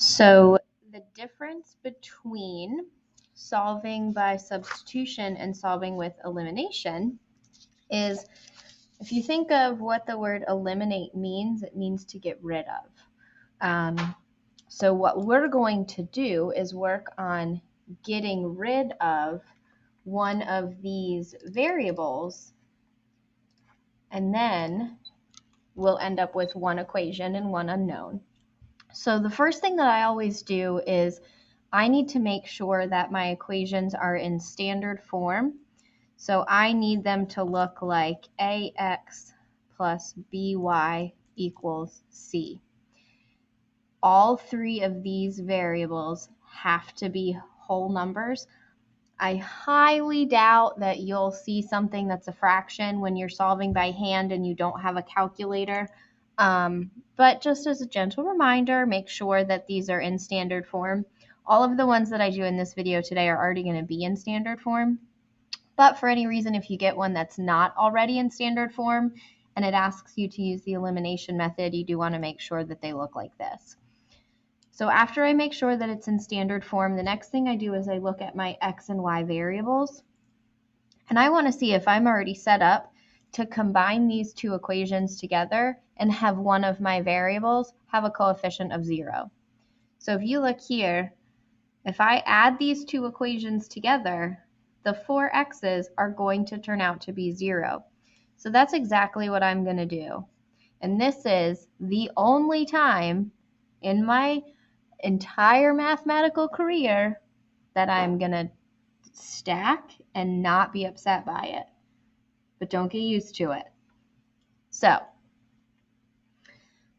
So the difference between solving by substitution and solving with elimination is, if you think of what the word eliminate means, it means to get rid of. So what we're going to do is work on getting rid of one of these variables, and then we'll end up with one equation and one unknown. So the first thing that I always do is I need to make sure that my equations are in standard form. So I need them to look like ax plus by equals c. All three of these variables have to be whole numbers. I highly doubt that you'll see something that's a fraction when you're solving by hand and you don't have a calculator. But just as a gentle reminder, make sure that these are in standard form. All of the ones that I do in this video today are already going to be in standard form. But for any reason, if you get one that's not already in standard form and it asks you to use the elimination method, you do want to make sure that they look like this. So after I make sure that it's in standard form, the next thing I do is I look at my x and y variables. And I want to see if I'm already set up to combine these two equations together and have one of my variables have a coefficient of 0. So if you look here, if I add these two equations together, the 4x's are going to turn out to be 0. So that's exactly what I'm going to do. And this is the only time in my entire mathematical career that I'm going to stack and not be upset by it. But don't get used to it. So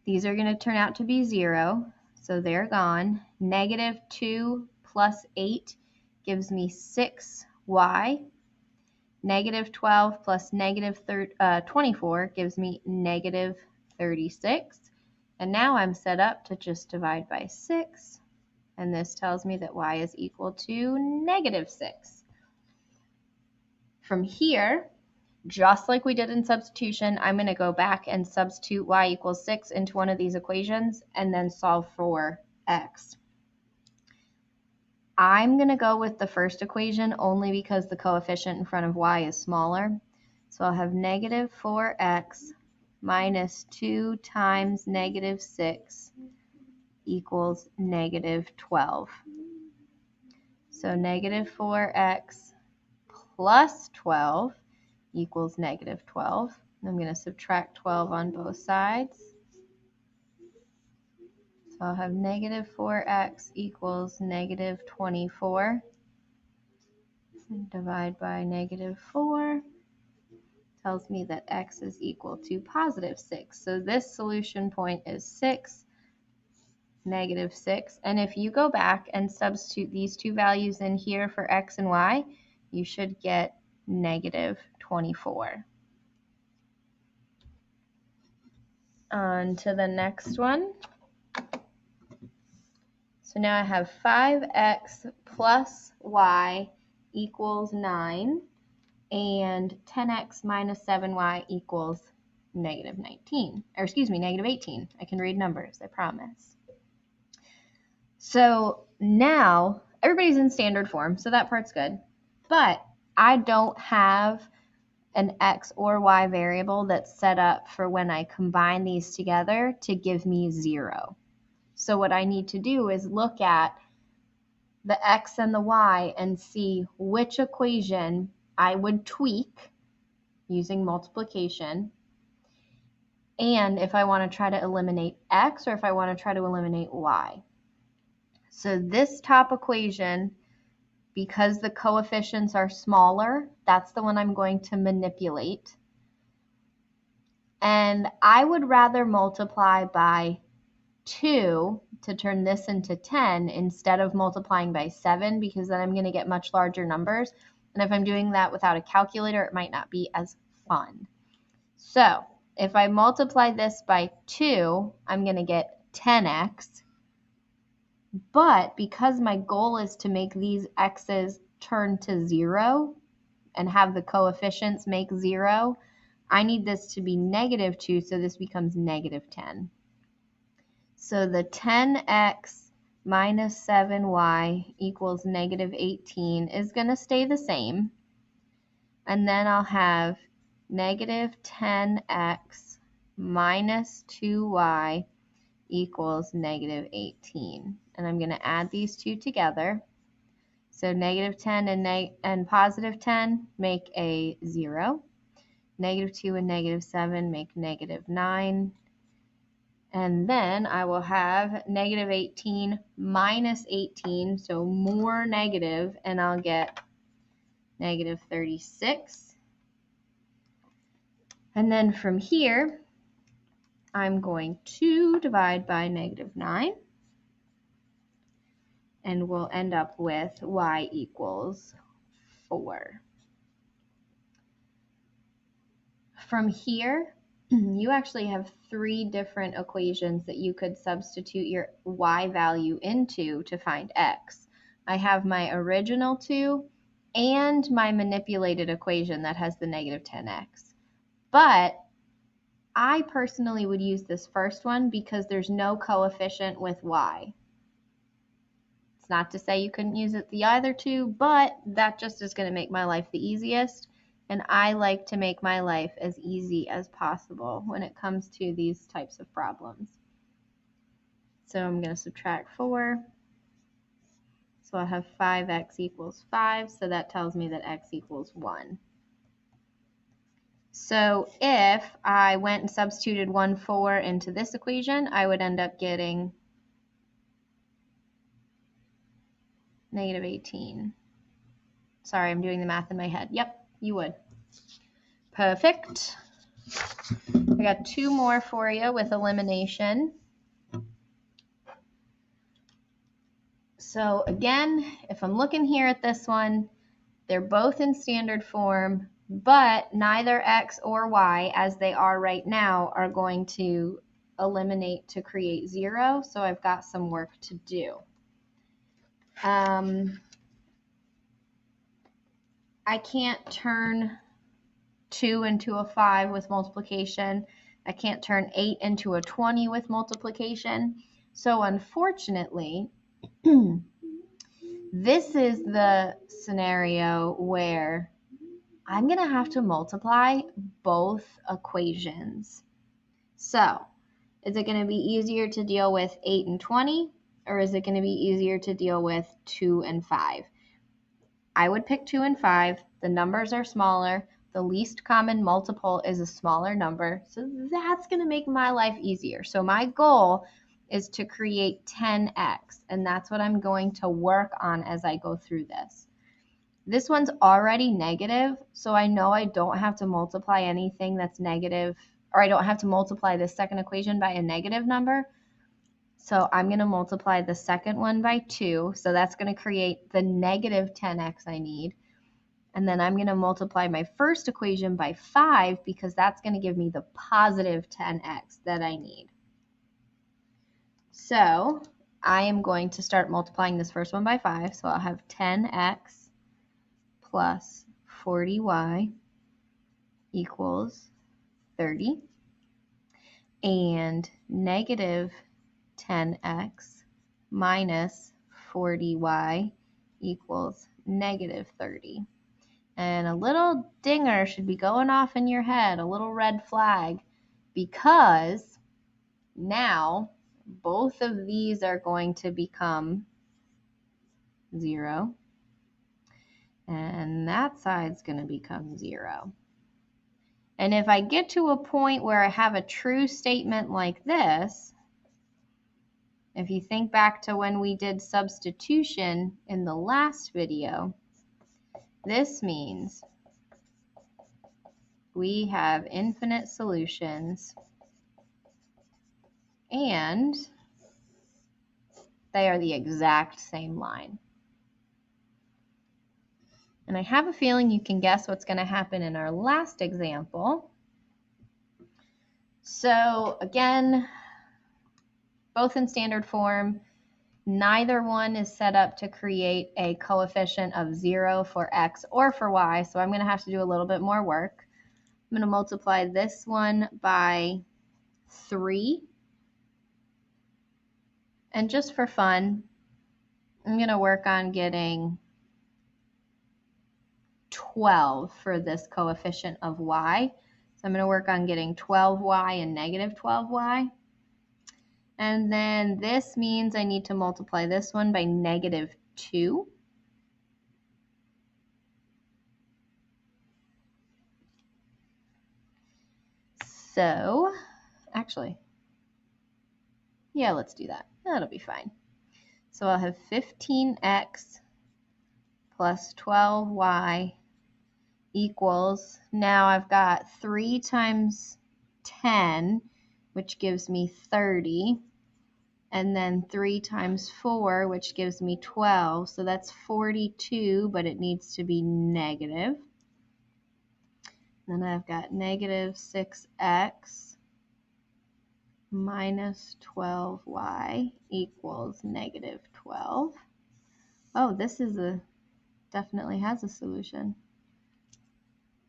these are going to turn out to be 0. So they're gone. Negative 2 plus 8 gives me 6y. Negative 12 plus negative 24 gives me negative 36. And now I'm set up to just divide by 6. And this tells me that y is equal to negative 6. From here, just like we did in substitution, I'm going to go back and substitute y equals 6 into one of these equations and then solve for x. I'm going to go with the first equation only because the coefficient in front of y is smaller. So I'll have negative 4x minus 2 times negative 6 equals negative 12. So negative 4x plus 12 equals negative 12. I'm going to subtract 12 on both sides. So I'll have negative 4x equals negative 24. And divide by negative 4 tells me that x is equal to positive 6. So this solution point is 6, negative 6. And if you go back and substitute these two values in here for x and y, you should get negative 24. On to the next one. So now I have 5x plus y equals 9, and 10x minus 7y equals negative 19. Or excuse me, negative 18. I can read numbers, I promise. So now everybody's in standard form, so that part's good. But I don't have an x or y variable that's set up for when I combine these together to give me 0. So what I need to do is look at the x and the y and see which equation I would tweak using multiplication, and if I want to try to eliminate x or if I want to try to eliminate y. So this top equation, because the coefficients are smaller, that's the one I'm going to manipulate. And I would rather multiply by 2 to turn this into 10 instead of multiplying by 7, because then I'm going to get much larger numbers. And if I'm doing that without a calculator, it might not be as fun. So if I multiply this by 2, I'm going to get 10x. But because my goal is to make these x's turn to 0 and have the coefficients make 0, I need this to be negative 2, so this becomes negative 10. So the 10x minus 7y equals negative 18 is going to stay the same. And then I'll have negative 10x minus 2y equals negative 18. And I'm going to add these two together. So negative 10 and positive 10 make a 0. Negative 2 and negative 7 make negative 9. And then I will have negative 18 minus 18, so more negative, and I'll get negative 36. And then from here, I'm going to divide by negative 9. And we'll end up with y equals 4. From here, you actually have 3 different equations that you could substitute your y value into to find x. I have my original 2 and my manipulated equation that has the negative 10x. But I personally would use this first one because there's no coefficient with y. It's not to say you couldn't use it the other two, but that just is going to make my life the easiest. And I like to make my life as easy as possible when it comes to these types of problems. So I'm going to subtract 4. So I'll have 5x equals 5. So that tells me that x equals 1. So if I went and substituted 1, 4 into this equation, I would end up getting negative 18. Sorry, I'm doing the math in my head. Yep, you would. Perfect. I got 2 more for you with elimination. So again, if I'm looking here at this one, they're both in standard form, but neither x or y, as they are right now, are going to eliminate to create 0. So I've got some work to do. I can't turn 2 into a 5 with multiplication. I can't turn 8 into a 20 with multiplication. So unfortunately, this is the scenario where I'm going to have to multiply both equations. So is it going to be easier to deal with 8 and 20, or is it going to be easier to deal with 2 and 5? I would pick 2 and 5. The numbers are smaller. The least common multiple is a smaller number. So that's going to make my life easier. So my goal is to create 10x, and that's what I'm going to work on as I go through this. This one's already negative, so I know I don't have to multiply anything that's negative, or I don't have to multiply this second equation by a negative number. So I'm going to multiply the second one by 2, so that's going to create the negative 10x I need. And then I'm going to multiply my first equation by 5 because that's going to give me the positive 10x that I need. So I am going to start multiplying this first one by 5. So I'll have 10x plus 40y equals 30. And negative 10x minus 40y equals negative 30. And a little dinger should be going off in your head, a little red flag, because now both of these are going to become 0, and that side's going to become 0. And if I get to a point where I have a true statement like this, if you think back to when we did substitution in the last video, this means we have infinite solutions and they are the exact same line. And I have a feeling you can guess what's going to happen in our last example. So again, both in standard form, neither one is set up to create a coefficient of 0 for x or for y, so I'm going to have to do a little bit more work. I'm going to multiply this one by 3. And just for fun, I'm going to work on getting 12 for this coefficient of y. So I'm going to work on getting 12y and negative 12y. And then this means I need to multiply this one by negative 2. So, actually, yeah, let's do that. That'll be fine. So I'll have 15x plus 12y equals, now I've got 3 times 10, which gives me 30, and then 3 times 4, which gives me 12. So that's 42, but it needs to be negative. Then I've got negative 6x minus 12y equals negative 12. Oh, this is definitely has a solution.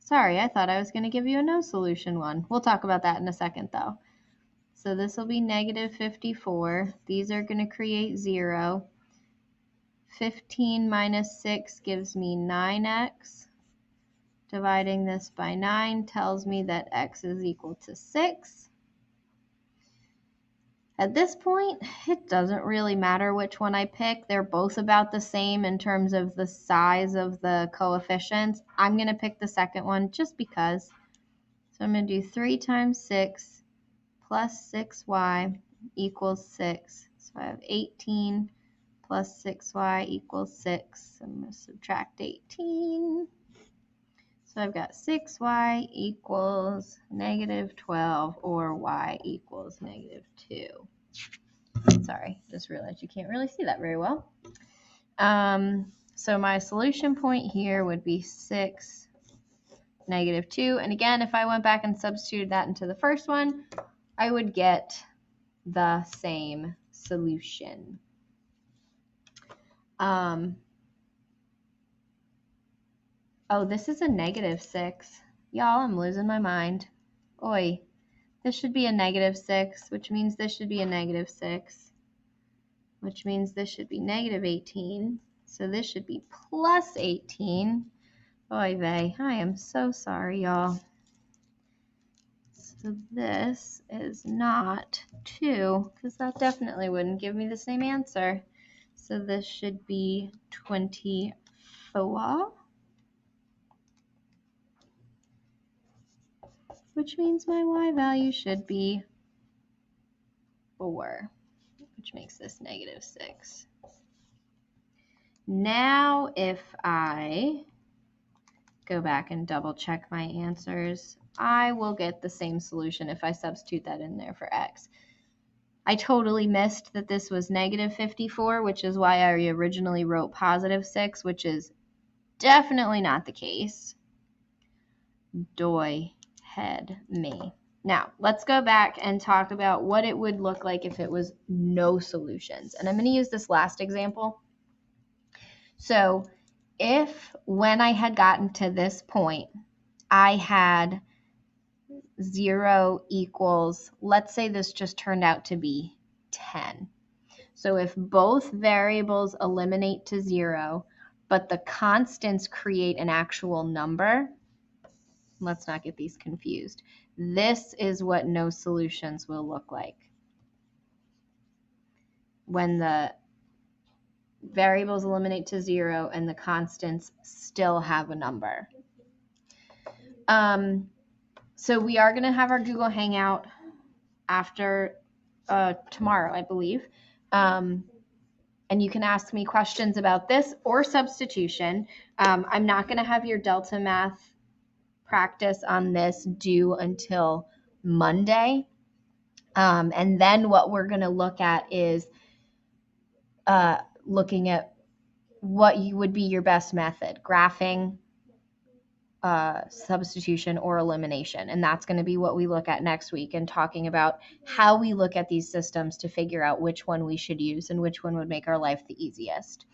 Sorry, I thought I was going to give you a no solution one. We'll talk about that in a second though. So this will be negative 54. These are going to create 0. 15 minus 6 gives me 9x. Dividing this by 9 tells me that x is equal to 6. At this point, it doesn't really matter which one I pick. They're both about the same in terms of the size of the coefficients. I'm going to pick the second one just because. So I'm going to do 3 times 6 plus 6y equals 6. So I have 18 plus 6y equals 6. I'm going to subtract 18. So I've got 6y equals negative 12, or y equals negative 2. Sorry, just realized you can't really see that very well. So my solution point here would be 6, negative 2. And again, if I went back and substituted that into the first one, I would get the same solution. Oh, this is a negative 6. Y'all, I'm losing my mind. Oi. This should be a negative 6, which means this should be a negative 6, which means this should be negative 18. So this should be plus 18. Oy vey. I am so sorry, y'all. So this is not 2, because that definitely wouldn't give me the same answer. So this should be 24. Which means my y value should be 4, which makes this negative 6. Now if I go back and double check my answers, I will get the same solution if I substitute that in there for x. I totally missed that this was negative 54, which is why I originally wrote positive 6, which is definitely not the case. Doy head me. Now, let's go back and talk about what it would look like if it was no solutions. And I'm going to use this last example. So if when I had gotten to this point, I had 0 equals, let's say this just turned out to be 10. So if both variables eliminate to 0, but the constants create an actual number, let's not get these confused. This is what no solutions will look like. When the variables eliminate to 0 and the constants still have a number. So we are going to have our Google Hangout after tomorrow, I believe. And you can ask me questions about this or substitution. I'm not going to have your Delta Math practice on this due until Monday. And then what we're going to look at is looking at what would be your best method, graphing, substitution, or elimination. And that's going to be what we look at next week, and talking about how we look at these systems to figure out which one we should use and which one would make our life the easiest.